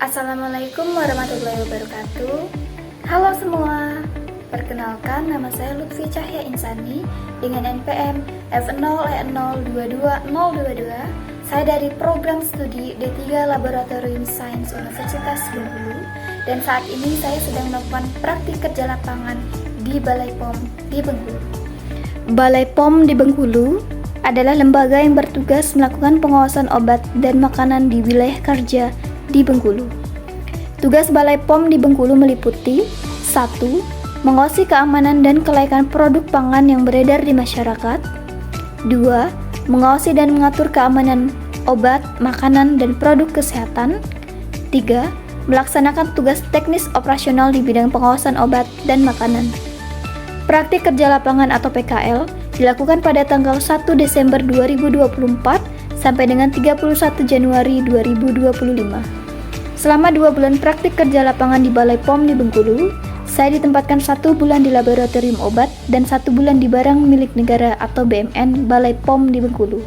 Assalamualaikum warahmatullahi wabarakatuh. Halo semua, perkenalkan nama saya Lutfi Cahya Insani dengan NPM F0E022022. Saya dari program studi D3 Laboratorium Sains Universitas Bengkulu dan saat ini saya sedang melakukan praktik kerja lapangan di Balai POM di Bengkulu. Balai POM di Bengkulu adalah lembaga yang bertugas melakukan pengawasan obat dan makanan di wilayah kerja di Bengkulu. Tugas Balai POM di Bengkulu meliputi 1. Mengawasi keamanan dan kelaikan produk pangan yang beredar di masyarakat. 2. Mengawasi dan mengatur keamanan obat, makanan, dan produk kesehatan. 3. Melaksanakan tugas teknis operasional di bidang pengawasan obat dan makanan. Praktik kerja lapangan atau PKL dilakukan pada tanggal 1 Desember 2024 sampai dengan 31 Januari 2025. Selama 2 bulan praktik kerja lapangan di Balai POM di Bengkulu, saya ditempatkan 1 bulan di laboratorium obat dan 1 bulan di barang milik negara atau BMN Balai POM di Bengkulu.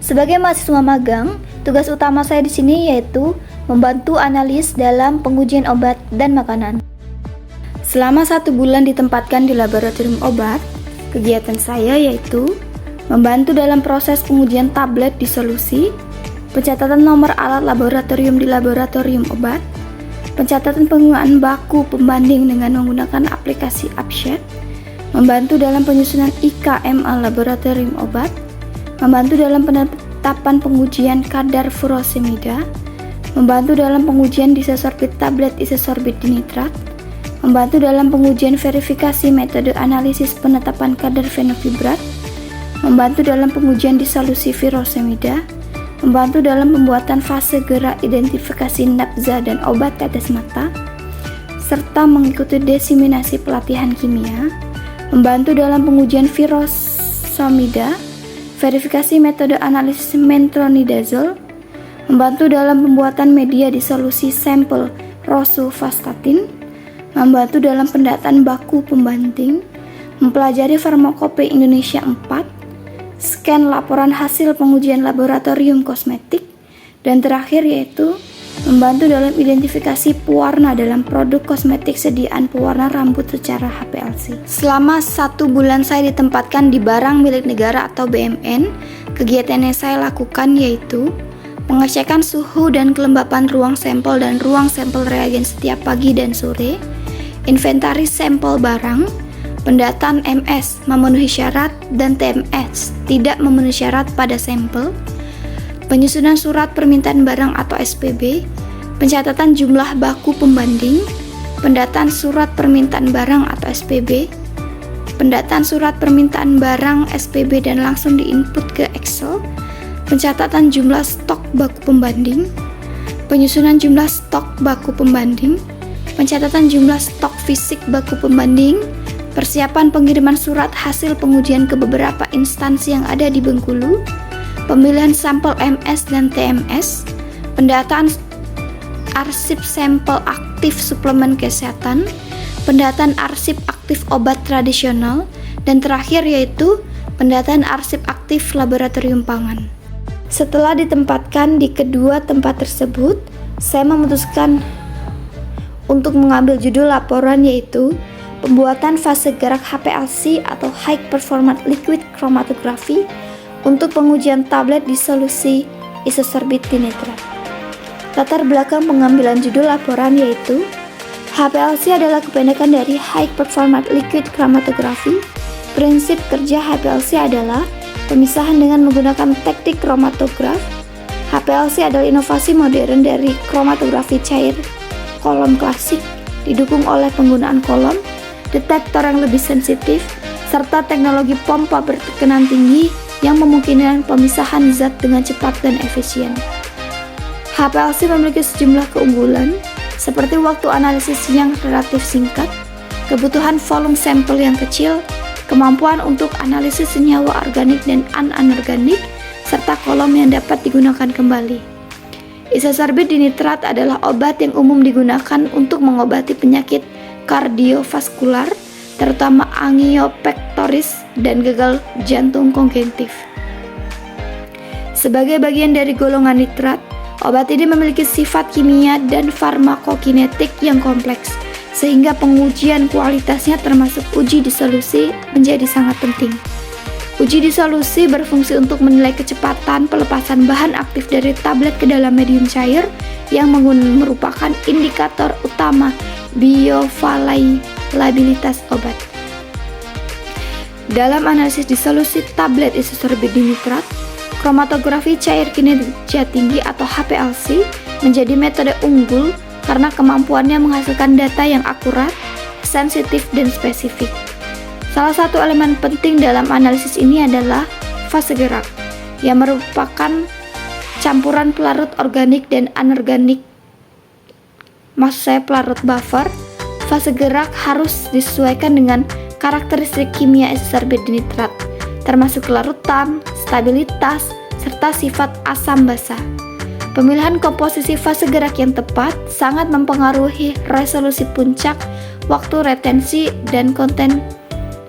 Sebagai mahasiswa magang, tugas utama saya di sini yaitu membantu analis dalam pengujian obat dan makanan. Selama 1 bulan ditempatkan di laboratorium obat, kegiatan saya yaitu membantu dalam proses pengujian tablet di solusi, pencatatan nomor alat laboratorium di laboratorium obat, pencatatan penggunaan baku pembanding dengan menggunakan aplikasi Upsheet, membantu dalam penyusunan IKMA laboratorium obat, membantu dalam penetapan pengujian kadar furosemida, membantu dalam pengujian disosorbit tablet isosorbit dinitrat, membantu dalam pengujian verifikasi metode analisis penetapan kadar fenofibrat, membantu dalam pengujian disolusi furosemida, membantu dalam pembuatan fase gerak identifikasi nafza dan obat tetes mata, serta mengikuti desiminasi pelatihan kimia, membantu dalam pengujian furosemida, verifikasi metode analisis metronidazole, membantu dalam pembuatan media disolusi sampel rosuvastatin, membantu dalam pendataan baku pembanding, mempelajari farmakope Indonesia 4, scan laporan hasil pengujian laboratorium kosmetik, dan terakhir yaitu membantu dalam identifikasi pewarna dalam produk kosmetik sediaan pewarna rambut secara HPLC. Selama 1 bulan saya ditempatkan di barang milik negara atau BMN, kegiatan yang saya lakukan yaitu pengecekan suhu dan kelembapan ruang sampel dan ruang sampel reagen setiap pagi dan sore, inventaris sampel barang, pendataan MS memenuhi syarat dan TMS tidak memenuhi syarat pada sampel, penyusunan surat permintaan barang atau SPB, pencatatan jumlah baku pembanding, pendataan surat permintaan barang atau SPB, pendataan surat permintaan barang SPB dan langsung diinput ke Excel, pencatatan jumlah stok baku pembanding, penyusunan jumlah stok baku pembanding, pencatatan jumlah stok fisik baku pembanding, persiapan pengiriman surat hasil pengujian ke beberapa instansi yang ada di Bengkulu, pemilihan sampel MS dan TMS, pendataan arsip sampel aktif suplemen kesehatan, pendataan arsip aktif obat tradisional, dan terakhir yaitu pendataan arsip aktif laboratorium pangan. Setelah ditempatkan di kedua tempat tersebut, saya memutuskan untuk mengambil judul laporan yaitu pembuatan fase gerak HPLC atau High Performance Liquid Chromatography untuk pengujian tablet di solusi isosorbit dinitrat. Latar belakang pengambilan judul laporan yaitu HPLC adalah kependekan dari High Performance Liquid Chromatography. Prinsip kerja HPLC adalah pemisahan dengan menggunakan teknik kromatograf. HPLC adalah inovasi modern dari kromatografi cair kolom klasik, didukung oleh penggunaan kolom, detektor yang lebih sensitif, serta teknologi pompa bertekanan tinggi yang memungkinkan pemisahan zat dengan cepat dan efisien. HPLC memiliki sejumlah keunggulan, seperti waktu analisis yang relatif singkat, kebutuhan volume sampel yang kecil, kemampuan untuk analisis senyawa organik dan anorganik, serta kolom yang dapat digunakan kembali. Isosorbit dinitrat adalah obat yang umum digunakan untuk mengobati penyakit kardiovaskular, terutama angiopektoris dan gagal jantung kongenitif. Sebagai bagian dari golongan nitrat, Obat ini memiliki sifat kimia dan farmakokinetik yang kompleks, sehingga pengujian kualitasnya termasuk uji disolusi menjadi sangat penting. Uji disolusi berfungsi untuk menilai kecepatan pelepasan bahan aktif dari tablet ke dalam medium cair yang merupakan indikator utama bioavailabilitas obat. Dalam analisis disolusi tablet isosorbit dinitrat, kromatografi cair kinerja tinggi atau HPLC menjadi metode unggul karena kemampuannya menghasilkan data yang akurat, sensitif, dan spesifik. Salah satu elemen penting dalam analisis ini adalah fase gerak, yang merupakan campuran pelarut organik dan anorganik. Maksud saya pelarut buffer. Fase gerak harus disesuaikan dengan karakteristik kimia isosorbit dinitrat, termasuk kelarutan, stabilitas, serta sifat asam basa. Pemilihan komposisi fase gerak yang tepat sangat mempengaruhi resolusi puncak, waktu retensi, dan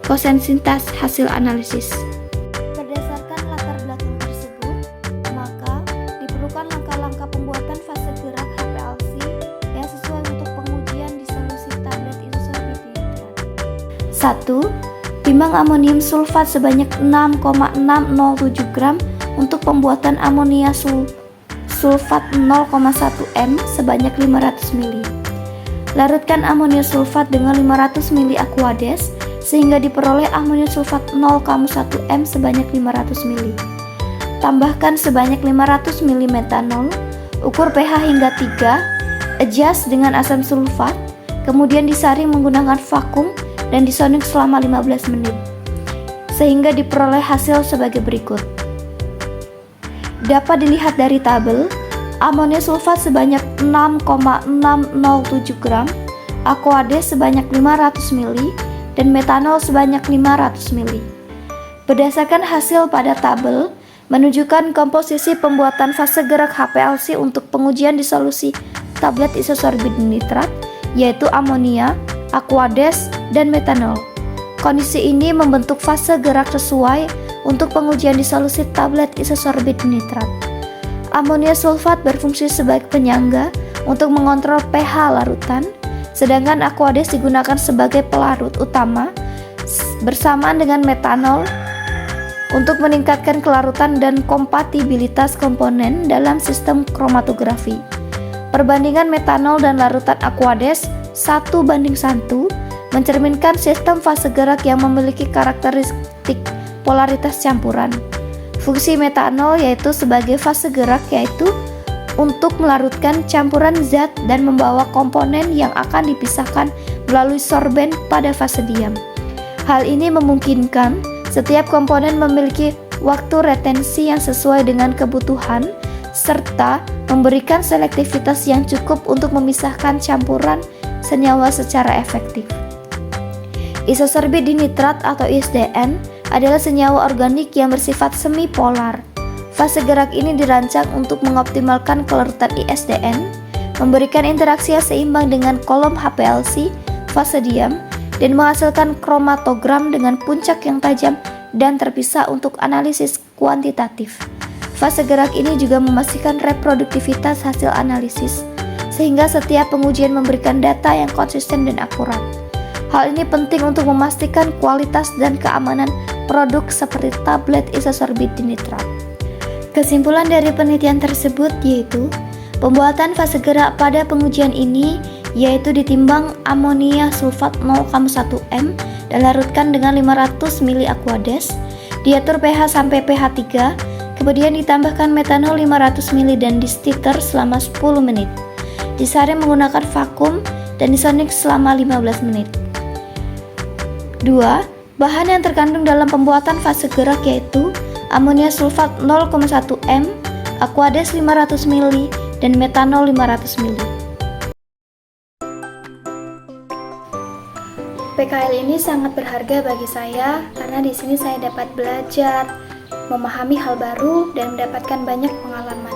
konsensitas hasil analisis. Berdasarkan latar belakang tersebut, maka diperlukan langkah-langkah pembuatan fase gerak HPLC yang sesuai untuk pengujian disolusi tablet isosorbit dinitrat. 1. Timbang amonium sulfat sebanyak 6,607 gram untuk pembuatan amonia sulfat 0,1 m sebanyak 500 ml. Larutkan amonia sulfat dengan 500 ml Aquades sehingga diperoleh amonia sulfat 0,1 m sebanyak 500 ml. Tambahkan sebanyak 500 ml metanol, ukur pH hingga 3, adjust dengan asam sulfat, kemudian disaring menggunakan vakum dan disonik selama 15 menit, sehingga diperoleh hasil sebagai berikut. Dapat dilihat dari tabel, amonia sulfat sebanyak 6,607 gram, Aquades sebanyak 500 ml, dan metanol sebanyak 500 ml. Berdasarkan hasil pada tabel, menunjukkan komposisi pembuatan fase gerak HPLC untuk pengujian disolusi tablet isosorbit dinitrat, yaitu amonia, Aquades, dan metanol. Kondisi ini membentuk fase gerak sesuai untuk pengujian disolusi tablet isosorbit dinitrat. Amonia sulfat berfungsi sebagai penyangga untuk mengontrol pH larutan, sedangkan Aquades digunakan sebagai pelarut utama bersamaan dengan metanol untuk meningkatkan kelarutan dan kompatibilitas komponen dalam sistem kromatografi. Perbandingan metanol dan larutan Aquades 1:1 mencerminkan sistem fase gerak yang memiliki karakteristik polaritas campuran. Fungsi metanol yaitu sebagai fase gerak, yaitu untuk melarutkan campuran zat dan membawa komponen yang akan dipisahkan melalui sorben pada fase diam. Hal ini memungkinkan setiap komponen memiliki waktu retensi yang sesuai dengan kebutuhan serta memberikan selektivitas yang cukup untuk memisahkan campuran senyawa secara efektif. Isosorbit dinitrat atau ISDN adalah senyawa organik yang bersifat semipolar. Fase gerak ini dirancang untuk mengoptimalkan kelarutan ISDN, memberikan interaksi yang seimbang dengan kolom HPLC, fase diam, dan menghasilkan kromatogram dengan puncak yang tajam dan terpisah untuk analisis kuantitatif. Fase gerak ini juga memastikan reproduktivitas hasil analisis, sehingga setiap pengujian memberikan data yang konsisten dan akurat. Hal ini penting untuk memastikan kualitas dan keamanan produk seperti tablet isosorbit dinitrat. Kesimpulan dari penelitian tersebut yaitu pembuatan fase gerak pada pengujian ini yaitu ditimbang amonia sulfat 0,1 m dan larutkan dengan 500 ml Aquades, diatur pH sampai pH 3, kemudian ditambahkan metanol 500 ml dan distiter selama 10 menit. Disaring menggunakan vakum dan disonik selama 15 menit. 2. Bahan yang terkandung dalam pembuatan fase gerak yaitu amonia sulfat 0,1 m, Aquades 500 ml, dan metanol 500 ml. PKL ini sangat berharga bagi saya karena di sini saya dapat belajar, memahami hal baru, dan mendapatkan banyak pengalaman.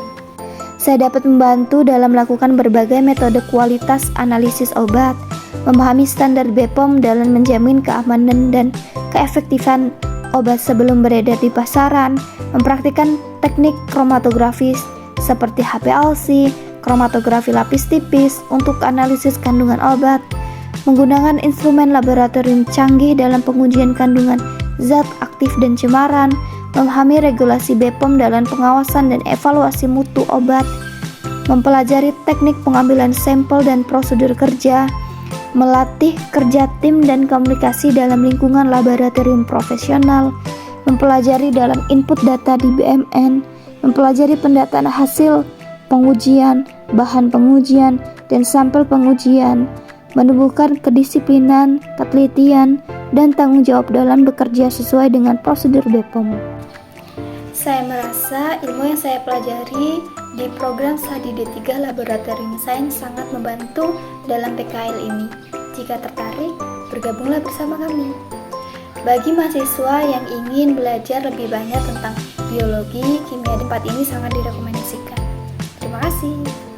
Saya dapat membantu dalam melakukan berbagai metode kualitas analisis obat, memahami standar BPOM dalam menjamin keamanan dan keefektifan obat sebelum beredar di pasaran, mempraktikkan teknik kromatografi seperti HPLC, kromatografi lapis tipis untuk analisis kandungan obat, menggunakan instrumen laboratorium canggih dalam pengujian kandungan zat aktif dan cemaran, memahami regulasi BPOM dalam pengawasan dan evaluasi mutu obat, mempelajari teknik pengambilan sampel dan prosedur kerja, melatih kerja tim dan komunikasi dalam lingkungan laboratorium profesional, mempelajari dalam input data di BMN, mempelajari pendataan hasil pengujian, bahan pengujian, dan sampel pengujian, menumbuhkan kedisiplinan, ketelitian, dan tanggung jawab dalam bekerja sesuai dengan prosedur BPOM. Saya merasa ilmu yang saya pelajari di program studi D3 Laboratorium Sains sangat membantu dalam PKL ini. Jika tertarik, bergabunglah bersama kami. Bagi mahasiswa yang ingin belajar lebih banyak tentang biologi, kimia, tempat ini sangat direkomendasikan. Terima kasih.